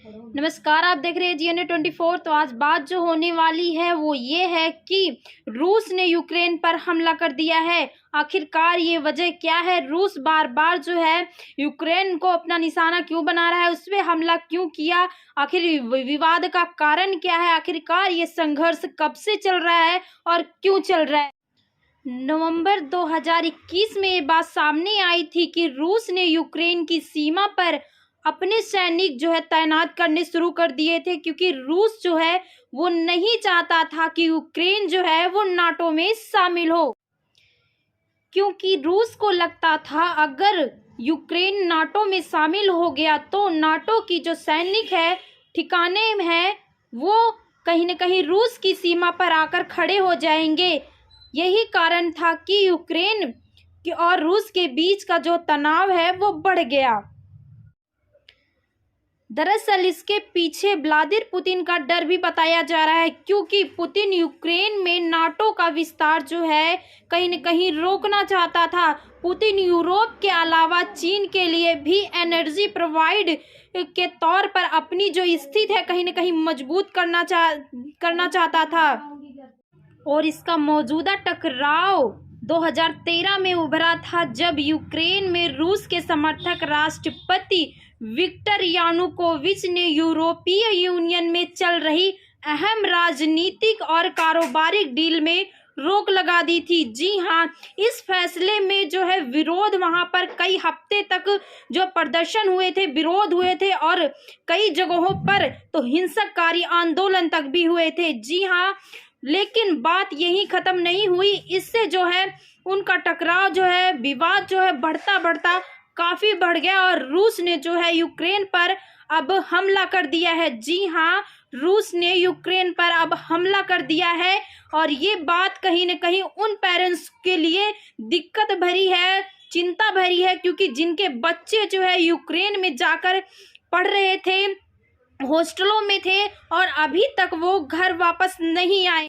नमस्कार, आप देख रहे हैं GNA24। तो आज बात जो होने वाली है वो ये है कि रूस ने यूक्रेन पर हमला कर दिया है। आखिरकार ये वजह क्या है? रूस बार बार जो है यूक्रेन को अपना निशाना क्यों बना रहा है, उस पर हमला क्यों किया? आखिर विवाद का कारण क्या है? आखिरकार ये संघर्ष कब से चल रहा है और क्यों चल रहा है? नवंबर 2021 में ये बात सामने आई थी कि रूस ने यूक्रेन की सीमा पर अपने सैनिक जो है तैनात करने शुरू कर दिए थे, क्योंकि रूस जो है वो नहीं चाहता था कि यूक्रेन जो है वो नाटो में शामिल हो। क्योंकि रूस को लगता था अगर यूक्रेन नाटो में शामिल हो गया तो नाटो की जो सैनिक है ठिकाने में है वो कहीं न कहीं रूस की सीमा पर आकर खड़े हो जाएंगे। यही कारण था कि यूक्रेन और रूस के बीच का जो तनाव है वो बढ़ गया। दरअसल इसके पीछे व्लादिमीर पुतिन का डर भी बताया जा रहा है, क्योंकि पुतिन यूक्रेन में नाटो का विस्तार जो है कहीं न कहीं रोकना चाहता था। पुतिन यूरोप के अलावा चीन के लिए भी एनर्जी प्रोवाइड के तौर पर अपनी जो स्थिति है कहीं न कहीं मजबूत करना चाहता था। और इसका मौजूदा टकराव 2013 में उभरा था, जब यूक्रेन में रूस के समर्थक राष्ट्रपति विक्टर यानुकोविच ने यूरोपीय यूनियन में चल रही अहम राजनीतिक और कारोबारिक डील में रोक लगा दी थी। जी हाँ, इस फैसले में जो है विरोध, वहां पर कई हफ्ते तक जो प्रदर्शन हुए थे, विरोध हुए थे और कई जगहों पर तो हिंसककारी आंदोलन तक भी हुए थे। जी हाँ, लेकिन बात यही खत्म नहीं हुई। इससे जो है उनका टकराव जो है, विवाद जो है बढ़ता बढ़ता काफी बढ़ गया और रूस ने जो है यूक्रेन पर अब हमला कर दिया है। जी हाँ, रूस ने यूक्रेन पर अब हमला कर दिया है और ये बात कहीं न कहीं उन पेरेंट्स के लिए दिक्कत भरी है, चिंता भरी है, क्योंकि जिनके बच्चे जो है यूक्रेन में जाकर पढ़ रहे थे, हॉस्टलों में थे और अभी तक वो घर वापस नहीं आए।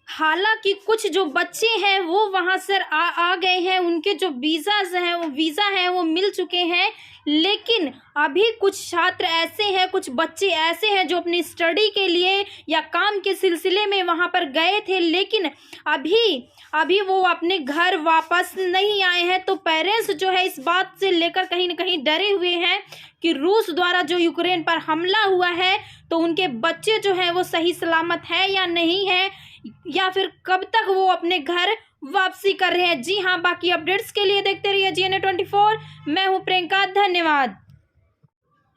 हालांकि कुछ जो बच्चे हैं वो वहां से आ गए हैं, उनके जो वीज़ा हैं वो मिल चुके हैं, लेकिन अभी कुछ छात्र ऐसे हैं, कुछ बच्चे ऐसे हैं जो अपनी स्टडी के लिए या काम के सिलसिले में वहां पर गए थे, लेकिन अभी वो अपने घर वापस नहीं आए हैं। तो पेरेंट्स जो है इस बात से लेकर कहीं न कहीं डरे हुए हैं कि रूस द्वारा जो यूक्रेन पर हमला हुआ है तो उनके बच्चे जो हैं वो सही सलामत है या नहीं है, या फिर कब तक वो अपने घर वापसी कर रहे हैं। जी हाँ, बाकी अपडेट्स के लिए देखते रहिए GNA24। मैं हूँ प्रियंका, धन्यवाद।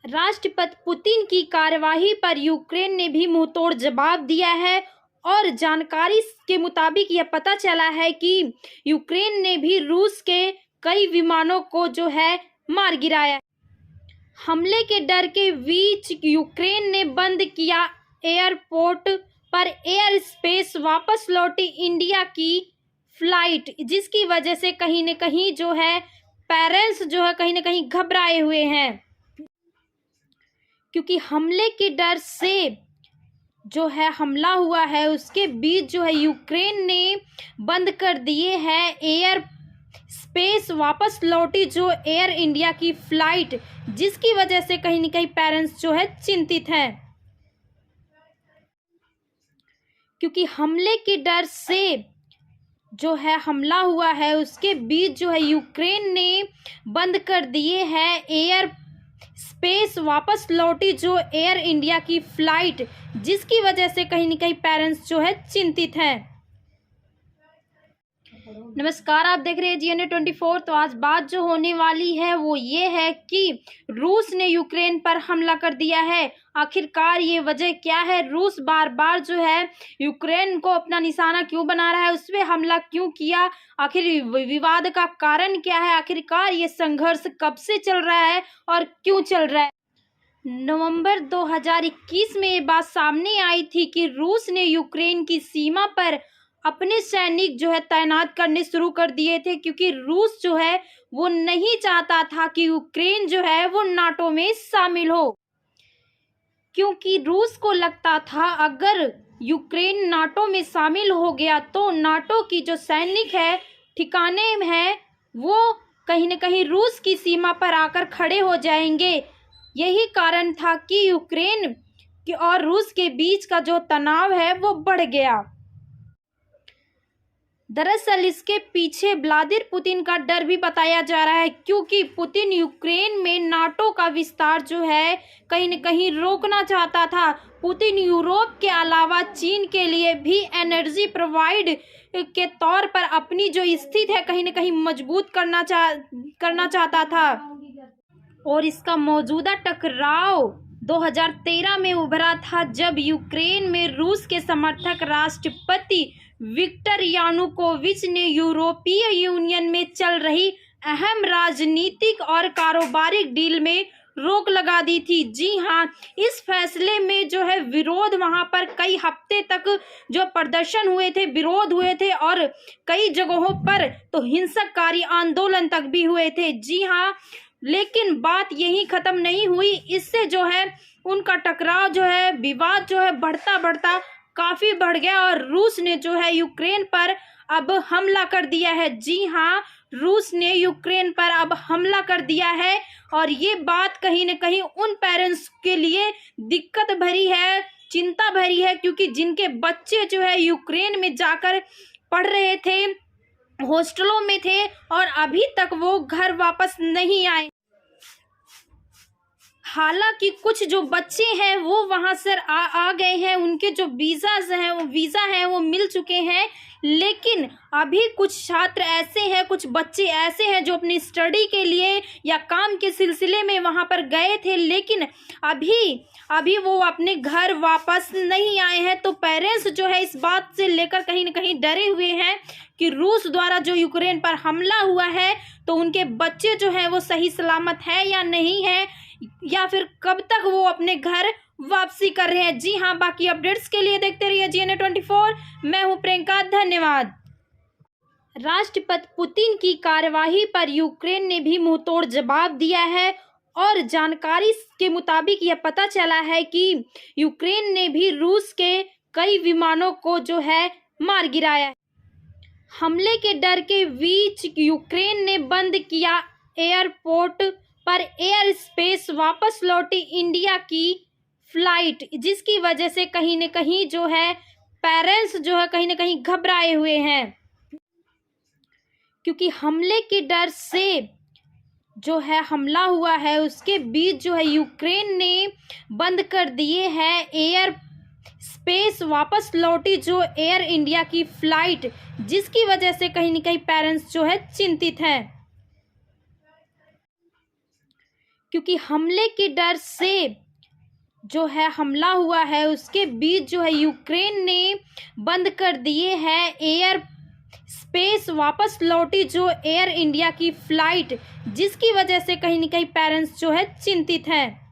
राष्ट्रपति पुतिन की कार्यवाही पर यूक्रेन ने भी मुंहतोड़ जवाब दिया है और जानकारी के मुताबिक यह पता चला है कि यूक्रेन ने भी रूस के कई विमानों को जो है मार गिराया। हमले के डर के बीच यूक्रेन ने बंद किया एयरपोर्ट पर एयर स्पेस, वापस लौटी इंडिया की फ्लाइट, जिसकी वजह से कहीं न कहीं जो है पेरेंट्स जो है कहीं न कहीं घबराए हुए हैं, क्योंकि हमले के डर से जो है हमला हुआ है उसके बीच जो है यूक्रेन ने बंद कर दिए हैं एयर स्पेस, वापस लौटी जो एयर इंडिया की फ्लाइट, जिसकी वजह से कहीं न कहीं पेरेंट्स जो है चिंतित हैं, क्योंकि हमले के डर से जो है हमला हुआ है उसके बीच जो है यूक्रेन ने बंद कर दिए हैं एयर स्पेस, वापस लौटी जो एयर इंडिया की फ्लाइट, जिसकी वजह से कहीं न कहीं पेरेंट्स जो है चिंतित हैं। नमस्कार, आप देख रहे हैं GNA24। तो आज बात जो होने वाली है वो ये है कि रूस ने यूक्रेन पर हमला कर दिया है। आखिरकार ये वजह क्या है? रूस बार बार जो है यूक्रेन को अपना निशाना क्यों बना रहा है, उस पर हमला क्यों किया? आखिर विवाद का कारण क्या है? आखिरकार ये संघर्ष कब से चल रहा है और क्यों चल रहा है? नवंबर 2021 में ये बात सामने आई थी कि रूस ने यूक्रेन की सीमा पर अपने सैनिक जो है तैनात करने शुरू कर दिए थे, क्योंकि रूस जो है वो नहीं चाहता था कि यूक्रेन जो है वो नाटो में शामिल हो। क्योंकि रूस को लगता था अगर यूक्रेन नाटो में शामिल हो गया तो नाटो की जो सैनिक है ठिकाने में है वो कहीं न कहीं रूस की सीमा पर आकर खड़े हो जाएंगे। यही कारण था कि यूक्रेन और रूस के बीच का जो तनाव है वो बढ़ गया। दरअसल इसके पीछे व्लादिमीर पुतिन का डर भी बताया जा रहा है, क्योंकि पुतिन यूक्रेन में नाटो का विस्तार जो है कहीं न कहीं रोकना चाहता था। पुतिन यूरोप के अलावा चीन के लिए भी एनर्जी प्रोवाइड के तौर पर अपनी जो स्थिति है कहीं न कहीं मजबूत करना चाहता था। और इसका मौजूदा टकराव 2013 में उभरा था, जब यूक्रेन में रूस के समर्थक राष्ट्रपति विक्टर यानुकोविच ने यूरोपीय यूनियन में चल रही अहम राजनीतिक और कारोबारी डील में रोक लगा दी थी। जी हाँ, इस फैसले में जो है विरोध, वहां पर कई हफ्ते तक जो प्रदर्शन हुए थे, विरोध हुए थे और कई जगहों पर तो हिंसककारी आंदोलन तक भी हुए थे। जी हाँ, लेकिन बात यही खत्म नहीं हुई। इससे जो है उनका टकराव जो है, विवाद जो है बढ़ता बढ़ता काफी बढ़ गया और रूस ने जो है यूक्रेन पर अब हमला कर दिया है। जी हाँ, रूस ने यूक्रेन पर अब हमला कर दिया है और ये बात कहीं न कहीं उन पेरेंट्स के लिए दिक्कत भरी है, चिंता भरी है, क्योंकि जिनके बच्चे जो है यूक्रेन में जाकर पढ़ रहे थे, हॉस्टलों में थे और अभी तक वो घर वापस नहीं आए। हालांकि कुछ जो बच्चे हैं वो वहां से आ गए हैं, उनके जो वीज़ा हैं वो मिल चुके हैं, लेकिन अभी कुछ छात्र ऐसे हैं, कुछ बच्चे ऐसे हैं जो अपनी स्टडी के लिए या काम के सिलसिले में वहां पर गए थे, लेकिन अभी वो अपने घर वापस नहीं आए हैं। तो पेरेंट्स जो है इस बात से लेकर कहीं न कहीं डरे हुए हैं कि रूस द्वारा जो यूक्रेन पर हमला हुआ है तो उनके बच्चे जो हैं वो सही सलामत है या नहीं है, या फिर कब तक वो अपने घर वापसी कर रहे हैं। जी हाँ, बाकी अपडेट्स के लिए देखते रहिए GNA 24। मैं हूँ प्रियंका, धन्यवाद। राष्ट्रपति पुतिन की कार्यवाही पर यूक्रेन ने भी मुंहतोड़ जवाब दिया है और जानकारी के मुताबिक यह पता चला है कि यूक्रेन ने भी रूस के कई विमानों को जो है मार गिराया है। हमले के डर के बीच यूक्रेन ने बंद किया एयरपोर्ट पर एयर स्पेस, वापस लौटी इंडिया की फ्लाइट, जिसकी वजह से कहीं न कहीं जो है पेरेंट्स जो है कहीं न कहीं घबराए हुए हैं, क्योंकि हमले के डर से जो है हमला हुआ है उसके बीच जो है यूक्रेन ने बंद कर दिए हैं एयर स्पेस, वापस लौटी जो एयर इंडिया की फ्लाइट, जिसकी वजह से कहीं न कहीं पेरेंट्स जो है चिंतित हैं, क्योंकि हमले के डर से जो है हमला हुआ है उसके बीच जो है यूक्रेन ने बंद कर दिए हैं एयर स्पेस, वापस लौटी जो एयर इंडिया की फ्लाइट, जिसकी वजह से कहीं न कहीं पेरेंट्स जो है चिंतित हैं।